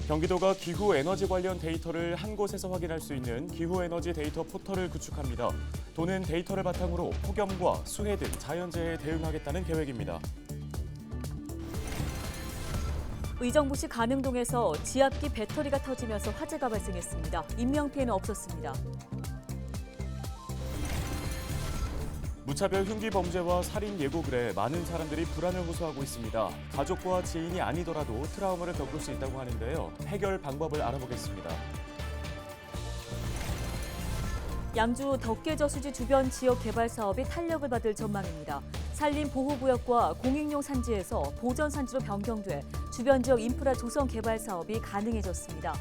경기도가 기후에너지 관련 데이터를 한 곳에서 확인할 수 있는 기후에너지 데이터 포털을 구축합니다. 도는 데이터를 바탕으로 폭염과 수해 등 자연재해에 대응하겠다는 계획입니다. 의정부시 가능동에서 지압기 배터리가 터지면서 화재가 발생했습니다. 인명피해는 없었습니다. 무차별 흉기 범죄와 살인 예고글에 많은 사람들이 불안을 호소하고 있습니다. 가족과 지인이 아니더라도 트라우마를 겪을 수 있다고 하는데요. 해결 방법을 알아보겠습니다. 양주 덕계저수지 주변 지역 개발 사업이 탄력을 받을 전망입니다. 산림 보호구역과 공익용 산지에서 보전 산지로 변경돼 주변 지역 인프라 조성 개발 사업이 가능해졌습니다.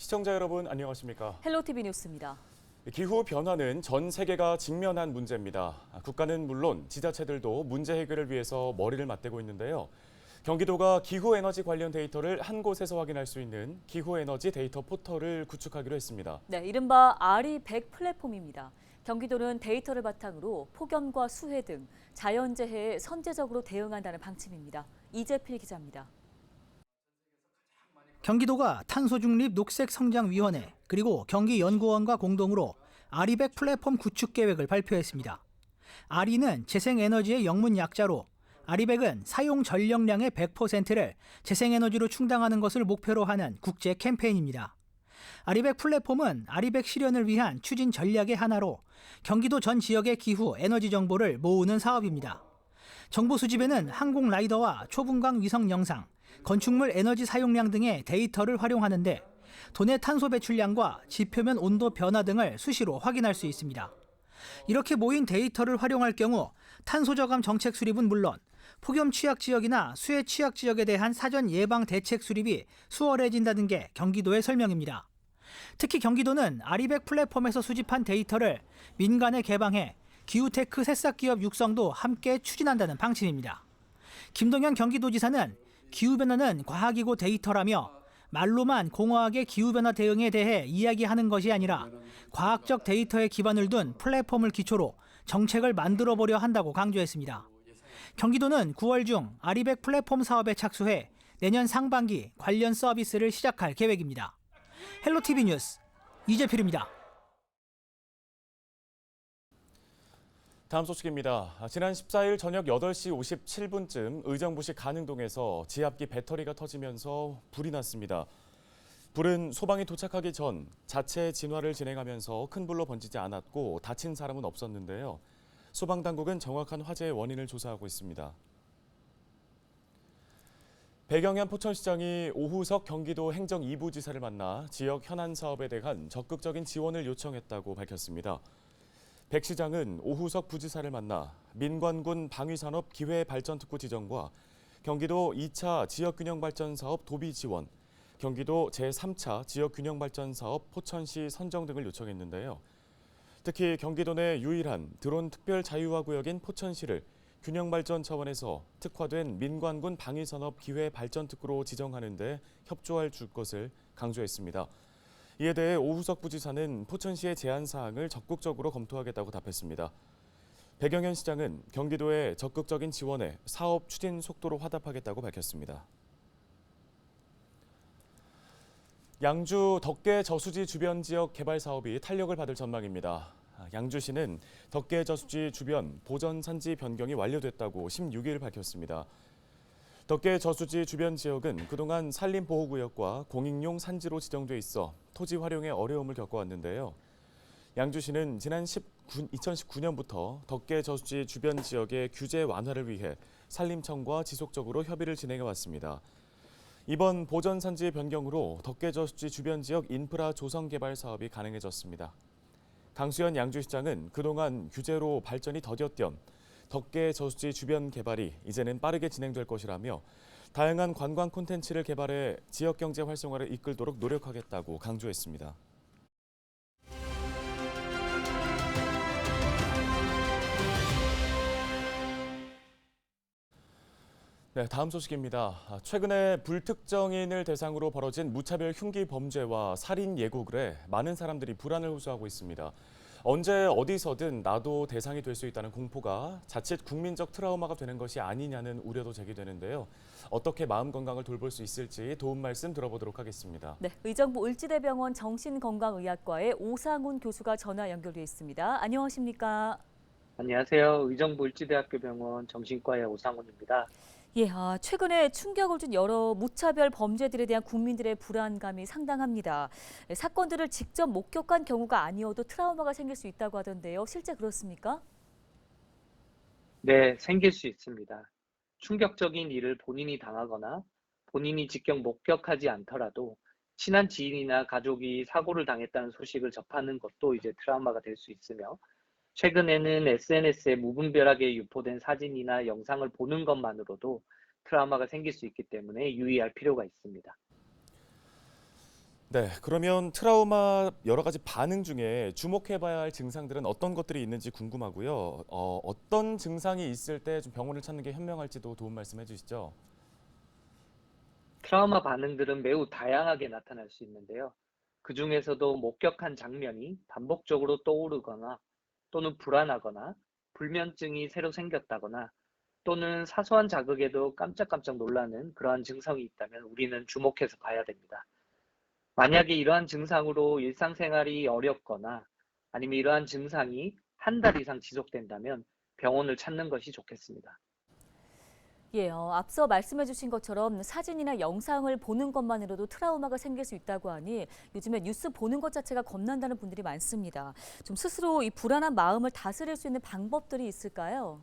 시청자 여러분 안녕하십니까? 헬로티비 뉴스입니다. 기후 변화는 전 세계가 직면한 문제입니다. 국가는 물론 지자체들도 문제 해결을 위해서 머리를 맞대고 있는데요. 경기도가 기후에너지 관련 데이터를 한 곳에서 확인할 수 있는 기후에너지 데이터 포털을 구축하기로 했습니다. 네, 이른바 RE100 플랫폼입니다. 경기도는 데이터를 바탕으로 폭염과 수해 등 자연재해에 선제적으로 대응한다는 방침입니다. 이재필 기자입니다. 경기도가 탄소중립 녹색성장위원회 그리고 경기연구원과 공동으로 RE100 플랫폼 구축 계획을 발표했습니다. RE는 재생에너지의 영문 약자로 RE100은 사용 전력량의 100%를 재생에너지로 충당하는 것을 목표로 하는 국제 캠페인입니다. RE100 플랫폼은 RE100 실현을 위한 추진 전략의 하나로 경기도 전 지역의 기후, 에너지 정보를 모으는 사업입니다. 정보 수집에는 항공 라이더와 초분광 위성 영상, 건축물 에너지 사용량 등의 데이터를 활용하는데 도내 탄소 배출량과 지표면 온도 변화 등을 수시로 확인할 수 있습니다. 이렇게 모인 데이터를 활용할 경우 탄소 저감 정책 수립은 물론 폭염 취약 지역이나 수해 취약 지역에 대한 사전 예방 대책 수립이 수월해진다는 게 경기도의 설명입니다. 특히 경기도는 RE100 플랫폼에서 수집한 데이터를 민간에 개방해 기후테크 새싹기업 육성도 함께 추진한다는 방침입니다. 김동연 경기도지사는 기후변화는 과학이고 데이터라며 말로만 공허하게 기후변화 대응에 대해 이야기하는 것이 아니라 과학적 데이터에 기반을 둔 플랫폼을 기초로 정책을 만들어보려 한다고 강조했습니다. 경기도는 9월 중 RE100 플랫폼 사업에 착수해 내년 상반기 관련 서비스를 시작할 계획입니다. 헬로티비 뉴스 이재필입니다. 다음 소식입니다. 지난 14일 저녁 8시 57분쯤 의정부시 가능동에서 지압기 배터리가 터지면서 불이 났습니다. 불은 소방이 도착하기 전 자체 진화를 진행하면서 큰 불로 번지지 않았고 다친 사람은 없었는데요. 소방당국은 정확한 화재의 원인을 조사하고 있습니다. 백영현 포천시장이 오후석 경기도 행정 2부 지사를 만나 지역 현안 사업에 대한 적극적인 지원을 요청했다고 밝혔습니다. 백 시장은 오후석 부지사를 만나 민관군 방위산업 기회발전특구 지정과 경기도 2차 지역균형발전사업 도비 지원, 경기도 제3차 지역균형발전사업 포천시 선정 등을 요청했는데요. 특히 경기도 내 유일한 드론 특별 자유화구역인 포천시를 균형발전 차원에서 특화된 민관군 방위산업 기회발전특구로 지정하는 데 협조할 것을 강조했습니다. 이에 대해 오후석 부지사는 포천시의 제안 사항을 적극적으로 검토하겠다고 답했습니다. 백영현 시장은 경기도의 적극적인 지원에 사업 추진 속도로 화답하겠다고 밝혔습니다. 양주 덕계 저수지 주변 지역 개발 사업이 탄력을 받을 전망입니다. 양주시는 덕계 저수지 주변 보전 산지 변경이 완료됐다고 16일 밝혔습니다. 덕계 저수지 주변 지역은 그동안 산림보호구역과 공익용 산지로 지정돼 있어 토지 활용에 어려움을 겪어왔는데요. 양주시는 지난 2019년부터 덕계 저수지 주변 지역의 규제 완화를 위해 산림청과 지속적으로 협의를 진행해왔습니다. 이번 보전 산지 변경으로 덕계 저수지 주변 지역 인프라 조성 개발 사업이 가능해졌습니다. 강수현 양주시장은 그동안 규제로 발전이 더뎠던 덕계 저수지 주변 개발이 이제는 빠르게 진행될 것이라며 다양한 관광 콘텐츠를 개발해 지역 경제 활성화를 이끌도록 노력하겠다고 강조했습니다. 네, 다음 소식입니다. 최근에 불특정인을 대상으로 벌어진 무차별 흉기 범죄와 살인 예고글에 많은 사람들이 불안을 호소하고 있습니다. 언제 어디서든 나도 대상이 될 수 있다는 공포가 자칫 국민적 트라우마가 되는 것이 아니냐는 우려도 제기되는데요. 어떻게 마음 건강을 돌볼 수 있을지 도움 말씀 들어보도록 하겠습니다. 네, 의정부 을지대병원 정신건강의학과의 오상훈 교수가 전화 연결돼 있습니다. 안녕하십니까? 안녕하세요. 의정부 을지대학교 병원 정신과의 오상훈입니다. 예, 최근에 충격을 준 여러 무차별 범죄들에 대한 국민들의 불안감이 상당합니다. 사건들을 직접 목격한 경우가 아니어도 트라우마가 생길 수 있다고 하던데요. 실제 그렇습니까? 네, 생길 수 있습니다. 충격적인 일을 본인이 당하거나 본인이 직접 목격하지 않더라도 친한 지인이나 가족이 사고를 당했다는 소식을 접하는 것도 이제 트라우마가 될 수 있으며 최근에는 SNS에 무분별하게 유포된 사진이나 영상을 보는 것만으로도 트라우마가 생길 수 있기 때문에 유의할 필요가 있습니다. 네, 그러면 트라우마 여러 가지 반응 중에 주목해봐야 할 증상들은 어떤 것들이 있는지 궁금하고요. 어떤 증상이 있을 때 좀 병원을 찾는 게 현명할지도 도움 말씀해 주시죠. 트라우마 반응들은 매우 다양하게 나타날 수 있는데요. 그 중에서도 목격한 장면이 반복적으로 떠오르거나 또는 불안하거나 불면증이 새로 생겼다거나 또는 사소한 자극에도 깜짝깜짝 놀라는 그러한 증상이 있다면 우리는 주목해서 봐야 됩니다. 만약에 이러한 증상으로 일상생활이 어렵거나 아니면 이러한 증상이 한 달 이상 지속된다면 병원을 찾는 것이 좋겠습니다. 예, 앞서 말씀해 주신 것처럼 사진이나 영상을 보는 것만으로도 트라우마가 생길 수 있다고 하니 요즘에 뉴스 보는 것 자체가 겁난다는 분들이 많습니다. 좀 스스로 이 불안한 마음을 다스릴 수 있는 방법들이 있을까요?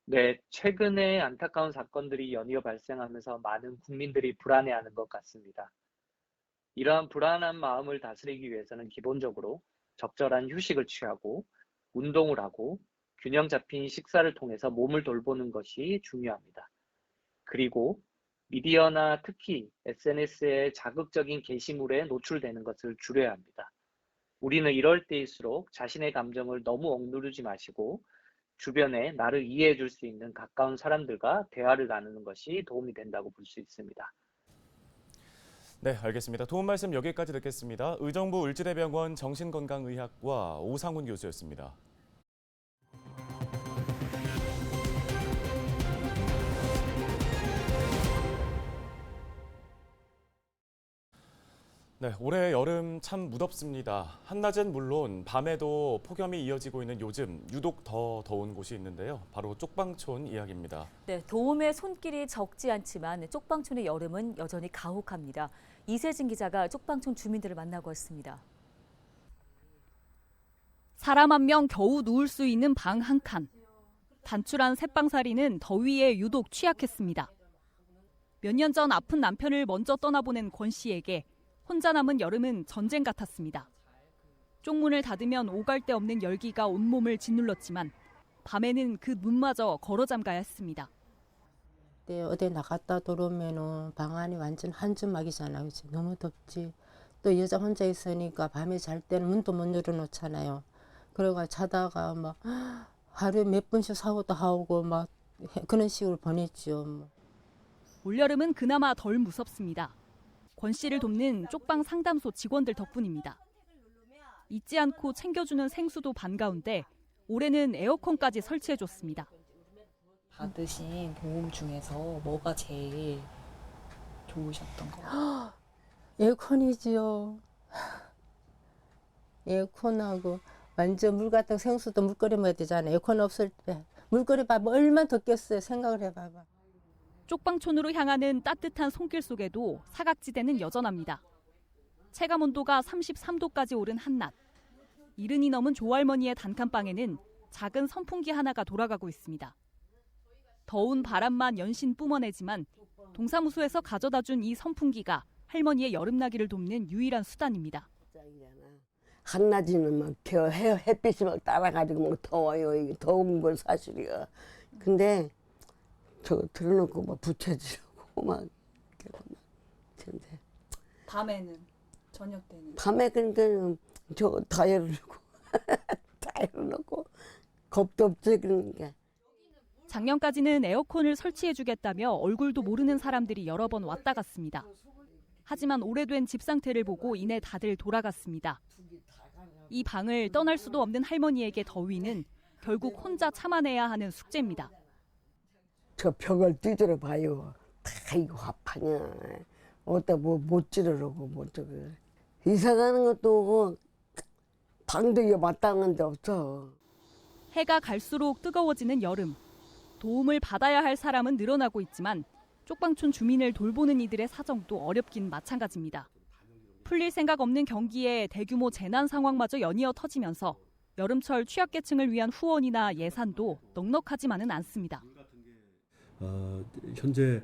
네, 최근에 안타까운 사건들이 연이어 발생하면서 많은 국민들이 불안해하는 것 같습니다. 이러한 불안한 마음을 다스리기 위해서는 기본적으로 적절한 휴식을 취하고 운동을 하고 균형 잡힌 식사를 통해서 몸을 돌보는 것이 중요합니다. 그리고 미디어나 특히 SNS의 자극적인 게시물에 노출되는 것을 줄여야 합니다. 우리는 이럴 때일수록 자신의 감정을 너무 억누르지 마시고 주변에 나를 이해해 줄 수 있는 가까운 사람들과 대화를 나누는 것이 도움이 된다고 볼 수 있습니다. 네, 알겠습니다. 도움 말씀 여기까지 듣겠습니다. 의정부 을지대병원 정신건강의학과 오상훈 교수였습니다. 네, 올해 여름 참 무덥습니다. 한낮은 물론 밤에도 폭염이 이어지고 있는 요즘 유독 더 더운 곳이 있는데요. 바로 쪽방촌 이야기입니다. 네, 도움의 손길이 적지 않지만 쪽방촌의 여름은 여전히 가혹합니다. 이세진 기자가 쪽방촌 주민들을 만나고 왔습니다. 사람 한 명 겨우 누울 수 있는 방 한 칸. 단출한 셋방살이는 더위에 유독 취약했습니다. 몇 년 전 아픈 남편을 먼저 떠나보낸 권 씨에게 혼자 남은 여름은 전쟁 같았습니다. 쪽문을 닫으면 오갈 데 없는 열기가 온몸을 짓눌렀지만 밤에는 그 문마저 걸어 잠가야 했습니다. 네, 어디 나갔다 들어오면은 방 안이 완전 한줌막이잖아요. 그치? 너무 덥지. 또 여자 혼자 있으니까 밤에 잘 때는 문도 못 열어놓잖아요. 그래가 자다가 막 하루에 몇 번씩 사고도 하고 막 그런 식으로 보냈죠. 뭐. 올여름은 그나마 덜 무섭습니다. 권 씨를 돕는 쪽방 상담소 직원들 덕분입니다. 잊지 않고 챙겨주는 생수도 반가운데 올해는 에어컨까지 설치해줬습니다. 받으신 도움 중에서 뭐가 제일 좋으셨던 것 같아요? 에어컨이지요. 에어컨하고 완전 물 같은 생수도 물끓여 먹어야 되잖아요. 에어컨 없을 때 물끓여 봐봐 얼마나 덥겠어요. 생각을 해봐봐. 쪽방촌으로 향하는 따뜻한 손길 속에도 사각지대는 여전합니다. 체감 온도가 33도까지 오른 한낮. 70이 넘은 조할머니의 단칸방에는 작은 선풍기 하나가 돌아가고 있습니다. 더운 바람만 연신 뿜어내지만 동사무소에서 가져다준 이 선풍기가 할머니의 여름나기를 돕는 유일한 수단입니다. 한낮에는 막 햇빛이 막 따라가지고 막 더워요. 이게 더운 건 사실이야. 근데 저거 틀어놓고 막 부채질하고 막 근데 밤에는? 저녁 때는? 밤에 그러니까 저거 다 열어놓고 다 열어놓고 겁도 없지 그러니까. 작년까지는 에어컨을 설치해주겠다며 얼굴도 모르는 사람들이 여러 번 왔다 갔습니다. 하지만 오래된 집 상태를 보고 이내 다들 돌아갔습니다. 이 방을 떠날 수도 없는 할머니에게 더위는 결국 혼자 참아내야 하는 숙제입니다. 저 벽을 뒤돌아 봐요. 다 이거 화판이야. 어디다 뭐 못 찌르려고 못 저거. 이사 가는 것도 방도 이거 마땅한 데 없어. 해가 갈수록 뜨거워지는 여름. 도움을 받아야 할 사람은 늘어나고 있지만 쪽방촌 주민을 돌보는 이들의 사정도 어렵긴 마찬가지입니다. 풀릴 생각 없는 경기에 대규모 재난 상황마저 연이어 터지면서 여름철 취약계층을 위한 후원이나 예산도 넉넉하지만은 않습니다. 현재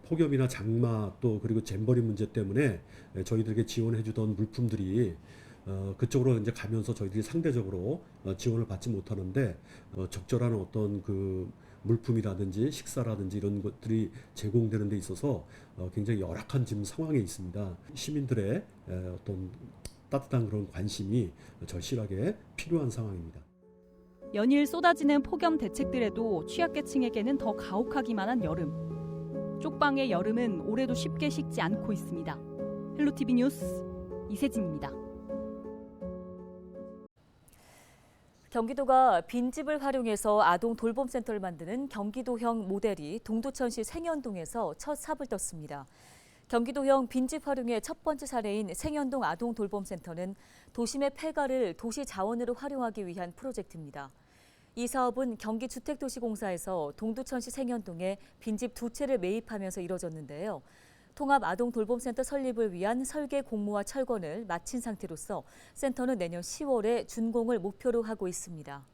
폭염이나 장마 또 그리고 잼버리 문제 때문에 저희들에게 지원해주던 물품들이 그쪽으로 이제 가면서 저희들이 상대적으로 지원을 받지 못하는데 적절한 어떤 그 물품이라든지 식사라든지 이런 것들이 제공되는 데 있어서 굉장히 열악한 지금 상황에 있습니다. 시민들의 어떤 따뜻한 그런 관심이 절실하게 필요한 상황입니다. 연일 쏟아지는 폭염 대책들에도 취약계층에게는 더 가혹하기만 한 여름. 쪽방의 여름은 올해도 쉽게 식지 않고 있습니다. 헬로티비 뉴스 이세진입니다. 경기도가 빈집을 활용해서 아동 돌봄센터를 만드는 경기도형 모델이 동두천시 생현동에서 첫 삽을 떴습니다. 경기도형 빈집 활용의 첫 번째 사례인 생현동 아동 돌봄센터는 도심의 폐가를 도시 자원으로 활용하기 위한 프로젝트입니다. 이 사업은 경기주택도시공사에서 동두천시 생현동에 빈집 2채를 매입하면서 이뤄졌는데요. 통합 아동 돌봄센터 설립을 위한 설계 공모와 철거를 마친 상태로서 센터는 내년 10월에 준공을 목표로 하고 있습니다.